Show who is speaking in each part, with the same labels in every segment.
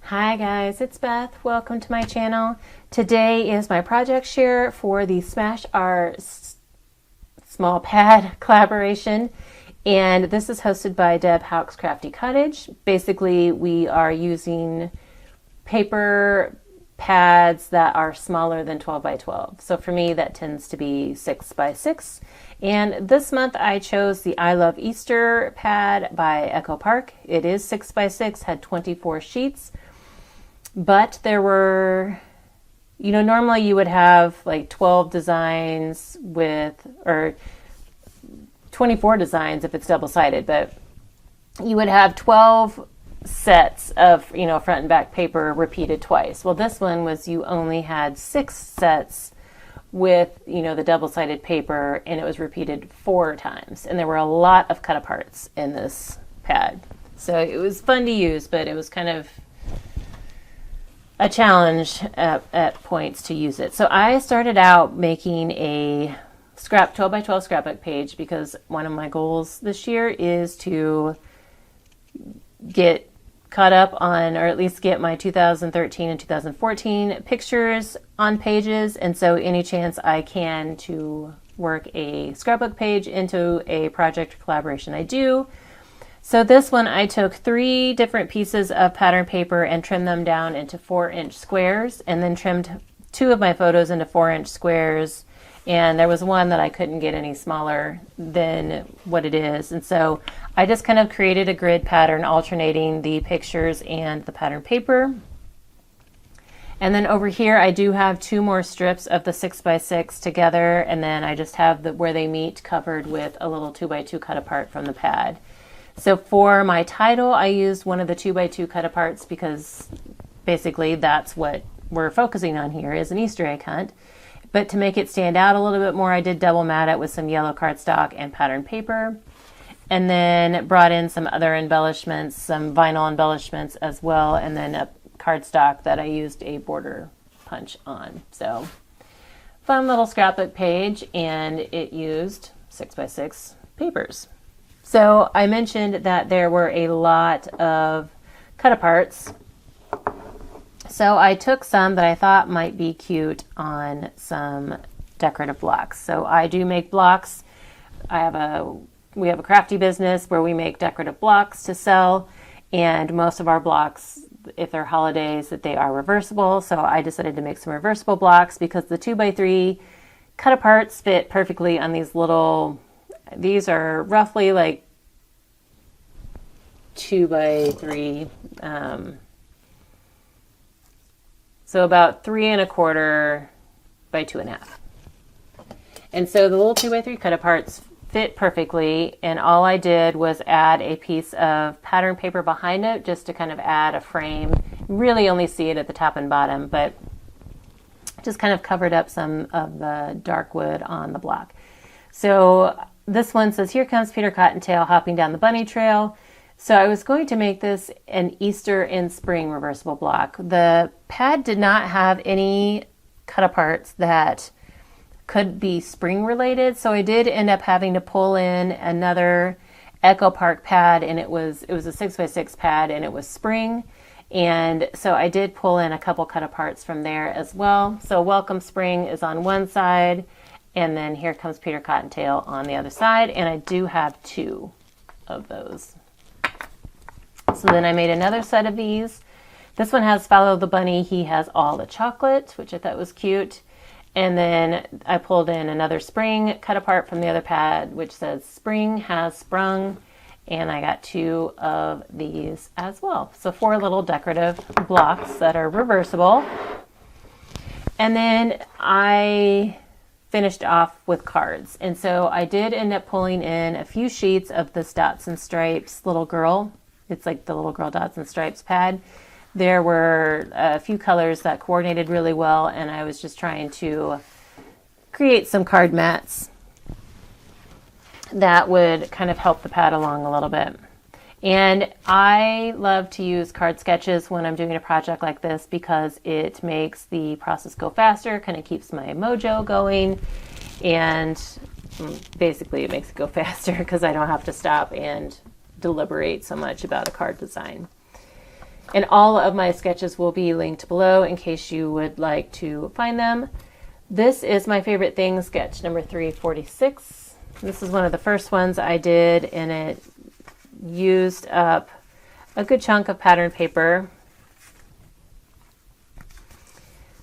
Speaker 1: Hi guys, it's Beth. Welcome to my channel. Today is my project share for the Smash Our Small Pad collaboration, and this is hosted by Deb Houck's Crafty Cottage. Basically, we are using paper pads that are smaller than 12 by 12. So for me, that tends to be 6 by 6. And this month I chose the I Love Easter pad by Echo Park. It is 6 by 6, had 24 sheets. But there were, normally you would have like 12 designs or 24 designs if it's double-sided, but you would have 12 sets of, front and back paper repeated twice. Well, this one was you only had 6 sets with, the double-sided paper, and it was repeated 4 times. And there were a lot of cut-aparts in this pad. So it was fun to use, but it was kind of a challenge at points to use it. So I started out making a 12 by 12 scrapbook page because one of my goals this year is to get caught up on, or at least get my 2013 and 2014 pictures on pages. And so any chance I can to work a scrapbook page into a project or collaboration, I do. So this one, I took 3 different pieces of pattern paper and trimmed them down into 4-inch squares, and then trimmed 2 of my photos into 4-inch squares. And there was one that I couldn't get any smaller than what it is. And so I just kind of created a grid pattern alternating the pictures and the pattern paper. And then over here, I do have 2 more strips of the 6 by 6 together. And then I just have where they meet covered with a little 2 by 2 cut apart from the pad. So for my title, I used one of the 2 by 2 cut aparts because basically that's what we're focusing on here is an Easter egg hunt. But to make it stand out a little bit more, I did double mat it with some yellow cardstock and pattern paper. And then brought in some other embellishments, some vinyl embellishments as well, and then a cardstock that I used a border punch on. So fun little scrapbook page, and it used 6 by 6 papers. So I mentioned that there were a lot of cut aparts. So I took some that I thought might be cute on some decorative blocks. So I do make blocks. We have a crafty business where we make decorative blocks to sell, and most of our blocks, if they're holidays, that they are reversible. So I decided to make some reversible blocks because the 2 by 3 cut aparts fit perfectly on these little. These are roughly like 2 by 3, so about 3 1/4 by 2 1/2. And so the little 2 by 3 cut aparts fit perfectly, and all I did was add a piece of pattern paper behind it just to kind of add a frame. Really only see it at the top and bottom, but just kind of covered up some of the dark wood on the block. So this one says, "Here comes Peter Cottontail hopping down the bunny trail." So I was going to make this an Easter and spring reversible block. The pad did not have any cut aparts that could be spring related. So I did end up having to pull in another Echo Park pad, and it was a 6 by 6 pad, and it was spring. And so I did pull in a couple cut aparts from there as well. So Welcome Spring is on one side, and then Here Comes Peter Cottontail on the other side. And I do have 2 of those. So then I made another set of these. This one has Follow the Bunny. He has all the chocolate, which I thought was cute. And then I pulled in another spring cut apart from the other pad, which says Spring Has Sprung. And I got 2 of these as well. So 4 little decorative blocks that are reversible. And then I finished off with cards. And so I did end up pulling in a few sheets of this Dots and Stripes little girl. It's like the little girl Dots and Stripes pad. There were a few colors that coordinated really well, and I was just trying to create some card mats that would kind of help the pad along a little bit. And I love to use card sketches when I'm doing a project like this because it makes the process go faster, kind of keeps my mojo going, and basically it makes it go faster because I don't have to stop and deliberate so much about a card design. And all of my sketches will be linked below in case you would like to find them. This is my favorite thing, sketch number 346. This is one of the first ones I did, and it used up a good chunk of pattern paper.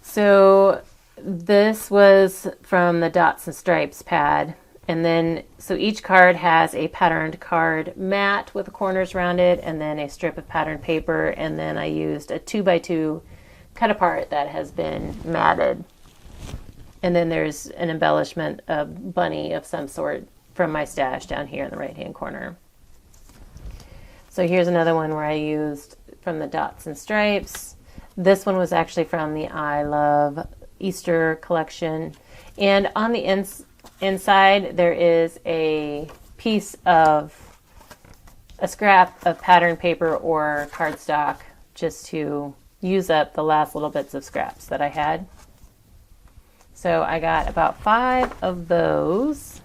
Speaker 1: So this was from the Dots and Stripes pad. And then, so each card has a patterned card mat with the corners rounded, and then a strip of patterned paper, and then I used a 2x2 cut apart that has been matted. And then there's an embellishment, a bunny of some sort from my stash down here in the right hand corner. So here's another one where I used from the Dots and Stripes. This one was actually from the I Love Easter collection. And on the inside there is a piece of a scrap of pattern paper or cardstock, just to use up the last little bits of scraps that I had. So I got about 5 of those.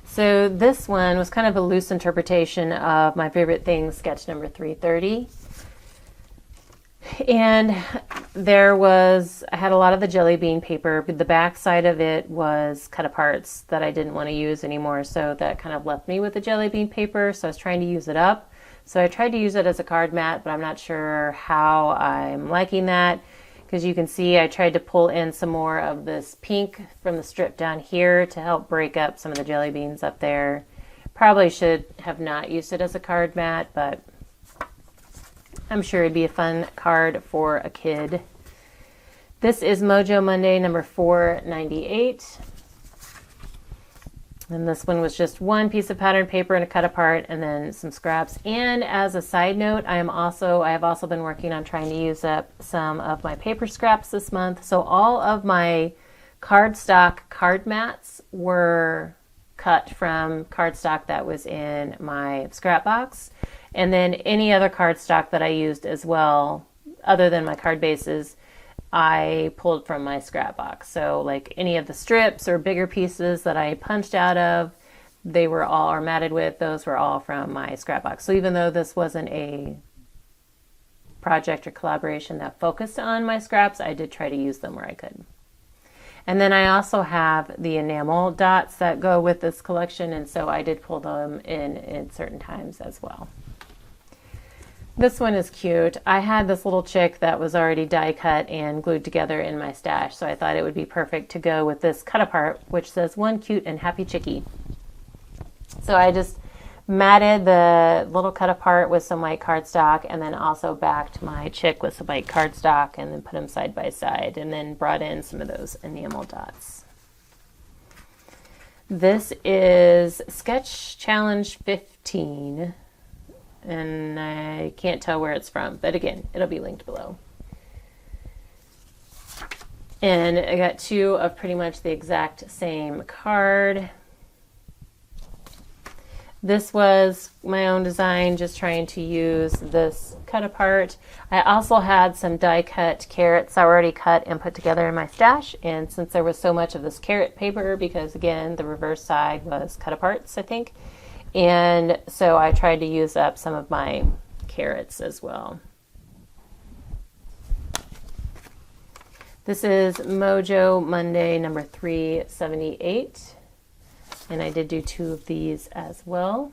Speaker 1: So this one was kind of a loose interpretation of my favorite thing, sketch number 330. And I had a lot of the jelly bean paper, but the back side of it was cut aparts that I didn't want to use anymore. So that kind of left me with the jelly bean paper. So I was trying to use it up. So I tried to use it as a card mat, but I'm not sure how I'm liking that. Because you can see I tried to pull in some more of this pink from the strip down here to help break up some of the jelly beans up there. Probably should have not used it as a card mat, but I'm sure it'd be a fun card for a kid. This is Mojo Monday number 498. And this one was just one piece of pattern paper and a cut apart, and then some scraps. And as a side note, I have also been working on trying to use up some of my paper scraps this month. So all of my cardstock card mats were cut from cardstock that was in my scrap box. And then any other cardstock that I used as well, other than my card bases, I pulled from my scrap box. So like any of the strips or bigger pieces that I punched out of, they were all, or matted with, those were all from my scrap box. So even though this wasn't a project or collaboration that focused on my scraps, I did try to use them where I could. And then I also have the enamel dots that go with this collection, and so I did pull them in certain times as well. This one is cute. I had this little chick that was already die cut and glued together in my stash, so I thought it would be perfect to go with this cut apart, which says "One cute and happy chickie." So I just matted the little cut apart with some white cardstock, and then also backed my chick with some white cardstock, and then put them side by side, and then brought in some of those enamel dots. This is Sketch Challenge 15. And I can't tell where it's from, but again, it'll be linked below. And I got 2 of pretty much the exact same card. This was my own design, just trying to use this cut apart. I also had some die cut carrots already cut and put together in my stash, and since there was so much of this carrot paper, because again, the reverse side was cut aparts, I think. And so I tried to use up some of my carrots as well. This is Mojo Monday number 378. And I did do 2 of these as well.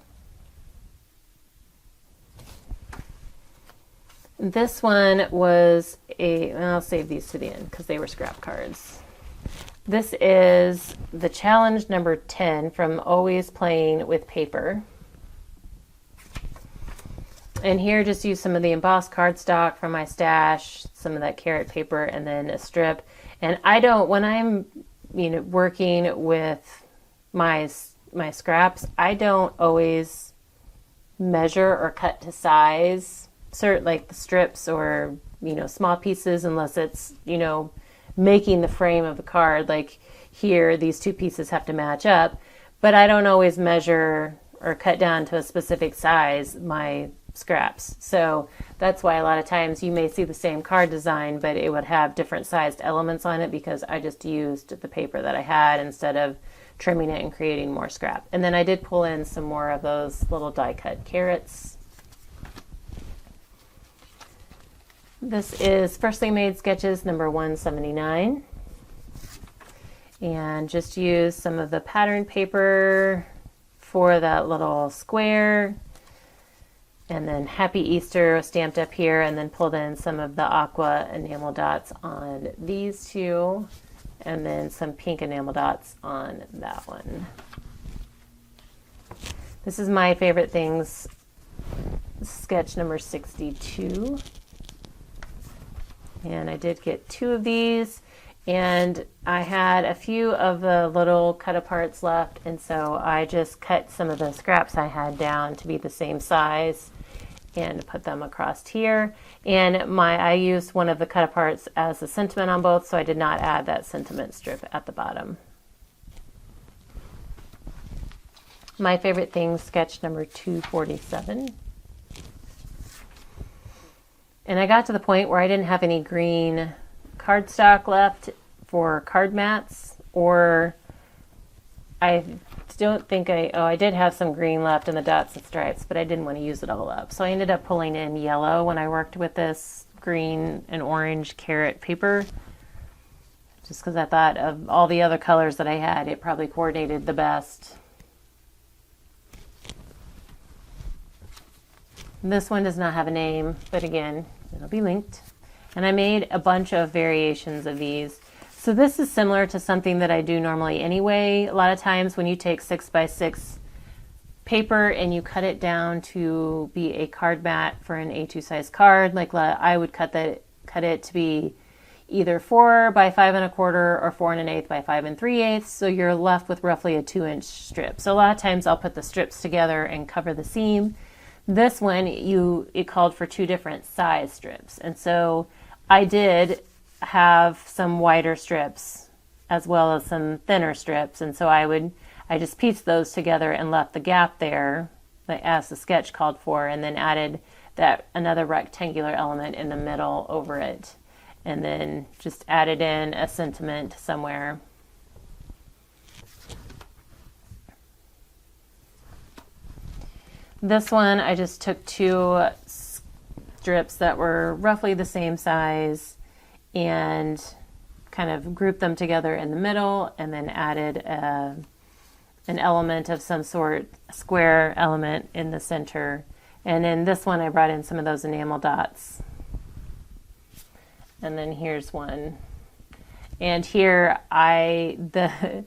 Speaker 1: This one was I'll save these to the end because they were scrap cards. This is the challenge number 10 from Always Playing with Paper. And here just use some of the embossed cardstock from my stash, some of that carrot paper, and then a strip. And when I'm working with my scraps, I don't always measure or cut to size, like the strips or small pieces, unless it's making the frame of the card. Like here, these 2 pieces have to match up, but I don't always measure or cut down to a specific size my scraps. So that's why a lot of times you may see the same card design, but it would have different sized elements on it because I just used the paper that I had instead of trimming it and creating more scrap. And then I did pull in some more of those little die cut carrots. This is Freshly Made Sketches number 179. And just use some of the pattern paper for that little square. And then Happy Easter stamped up here, and then pulled in some of the aqua enamel dots on these two, and then some pink enamel dots on that one. This is My Favorite Things sketch number 62. And I did get 2 of these, and I had a few of the little cut aparts left, and so I just cut some of the scraps I had down to be the same size and put them across here. And I used one of the cut aparts as a sentiment on both, so I did not add that sentiment strip at the bottom. My Favorite Things sketch number 247. And I got to the point where I didn't have any green cardstock left for card mats, or I don't think I did have some green left in the dots and stripes, but I didn't want to use it all up. So I ended up pulling in yellow when I worked with this green and orange carrot paper, just because I thought of all the other colors that I had, it probably coordinated the best. This one does not have a name, but again, it'll be linked. And I made a bunch of variations of these. So this is similar to something that I do normally anyway. A lot of times when you take 6x6 paper and you cut it down to be a card mat for an A2 size card, like I would cut it to be either 4 by 5 1/4 or 4 1/8 by 5 3/8. So you're left with roughly a 2-inch strip. So a lot of times I'll put the strips together and cover the seam. This one, it called for 2 different size strips. And so I did have some wider strips as well as some thinner strips. And so I just pieced those together and left the gap there as the sketch called for, and then added another rectangular element in the middle over it. And then just added in a sentiment somewhere. This one, I just took 2 strips that were roughly the same size and kind of grouped them together in the middle, and then added an element of some sort, a square element in the center. And in this one, I brought in some of those enamel dots. And then here's one. And here, the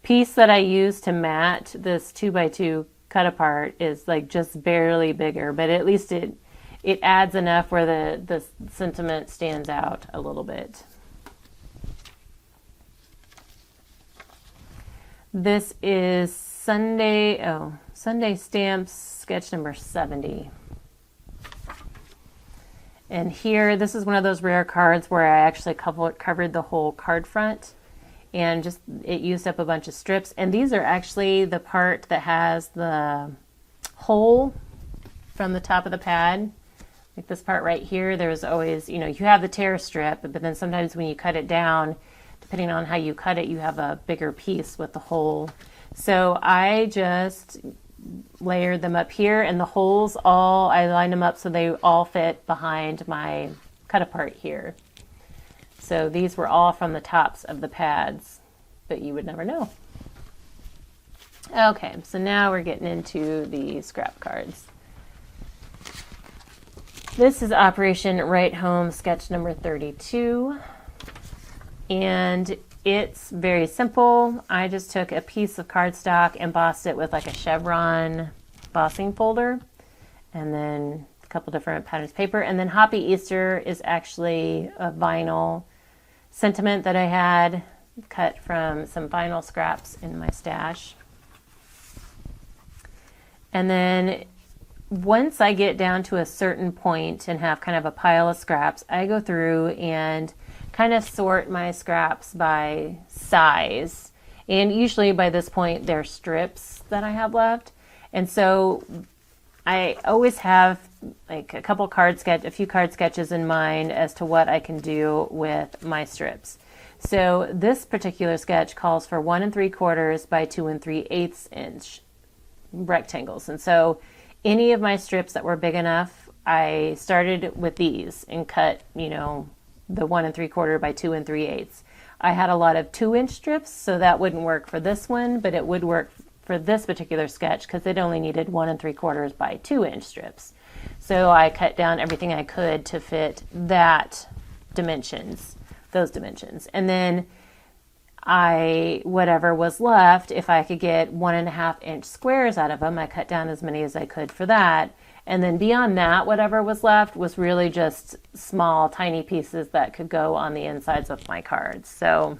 Speaker 1: piece that I used to mat this 2x2 cut apart is like just barely bigger, but at least it adds enough where the sentiment stands out a little bit. This is Sunday Stamps sketch number 70. And here, this is one of those rare cards where I actually covered the whole card front. And just it used up a bunch of strips. And these are actually the part that has the hole from the top of the pad. Like this part right here, there's always, you have the tear strip, but then sometimes when you cut it down, depending on how you cut it, you have a bigger piece with the hole. So I just layered them up here, and the holes I lined them up so they all fit behind my cut apart here. So these were all from the tops of the pads, but you would never know. Okay, so now we're getting into the scrap cards. This is Operation Write Home sketch number 32. And it's very simple. I just took a piece of cardstock, embossed it with like a chevron embossing folder, and then a couple different patterns of paper. And then Happy Easter is actually a vinyl sentiment that I had cut from some vinyl scraps in my stash. And then once I get down to a certain point and have kind of a pile of scraps, I go through and kind of sort my scraps by size. And usually by this point, they're strips that I have left. And so I always have like a few card sketches in mind as to what I can do with my strips. So this particular sketch calls for 1 3/4 by 2 3/8 inch rectangles. And so any of my strips that were big enough, I started with these and cut, the 1 3/4 by 2 3/8. I had a lot of 2-inch strips, so that wouldn't work for this one, but it would work for this particular sketch because it only needed 1 3/4 by 2-inch strips. So I cut down everything I could to fit those dimensions. And then whatever was left, if I could get 1.5-inch squares out of them, I cut down as many as I could for that. And then beyond that, whatever was left was really just small, tiny pieces that could go on the insides of my cards. So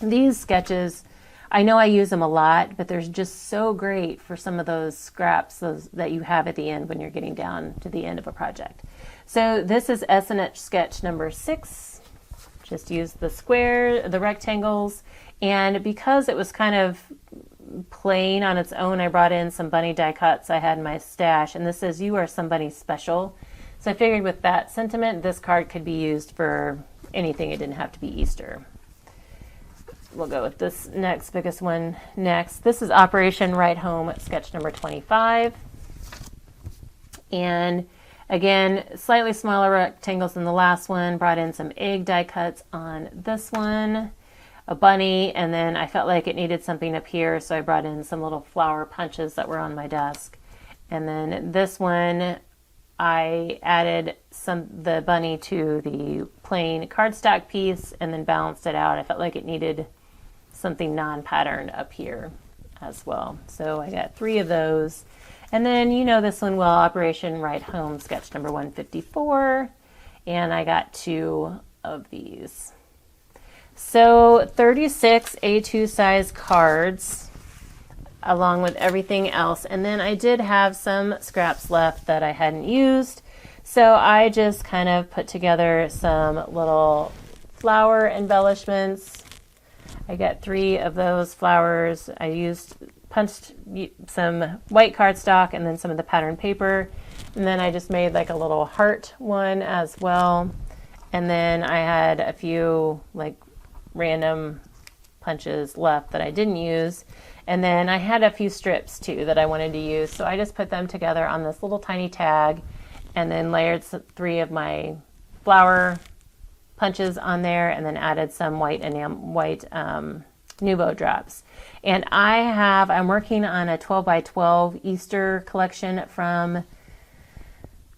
Speaker 1: these sketches, I know I use them a lot, but they're just so great for some of those scraps that you have at the end when you're getting down to the end of a project. So this is S&H sketch number 6. Just use the rectangles. And because it was kind of plain on its own, I brought in some bunny die cuts I had in my stash, and this says "You are somebody special." So I figured with that sentiment, this card could be used for anything. It didn't have to be Easter. We'll go with this biggest one next. This is Operation Right Home, sketch number 25. And again, slightly smaller rectangles than the last one. Brought in some egg die cuts on this one. A bunny, and then I felt like it needed something up here, so I brought in some little flower punches that were on my desk. And then this one, I added the bunny to the plain cardstock piece and then balanced it out. I felt like it needed something non-patterned up here as well. So I got 3 of those. And then this one well, Operation Right Home, sketch number 154. And I got 2 of these. So 36 A2 size cards along with everything else. And then I did have some scraps left that I hadn't used. So I just kind of put together some little flower embellishments. I got 3 of those flowers. I punched some white cardstock and then some of the pattern paper. And then I just made like a little heart one as well. And then I had a few random punches left that I didn't use. And then I had a few strips too that I wanted to use. So I just put them together on this little tiny tag and then layered 3 of my flower punches on there and then added some white Nuvo drops. And I'm working on a 12 by 12 Easter collection from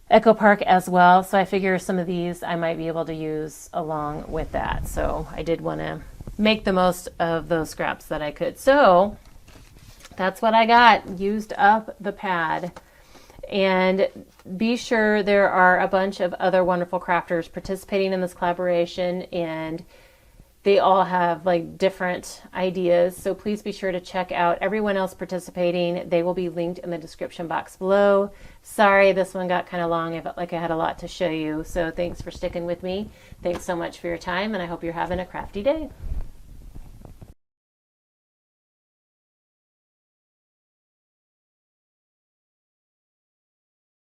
Speaker 1: Echo Park as well. So I figure some of these I might be able to use along with that. So I did want to make the most of those scraps that I could. So that's what I got. Used up the pad. And be sure there are a bunch of other wonderful crafters participating in this collaboration, and they all have different ideas. So please be sure to check out everyone else participating. They will be linked in the description box below. Sorry, this one got kind of long. I felt like I had a lot to show you. So thanks for sticking with me. Thanks so much for your time, and I hope you're having a crafty day.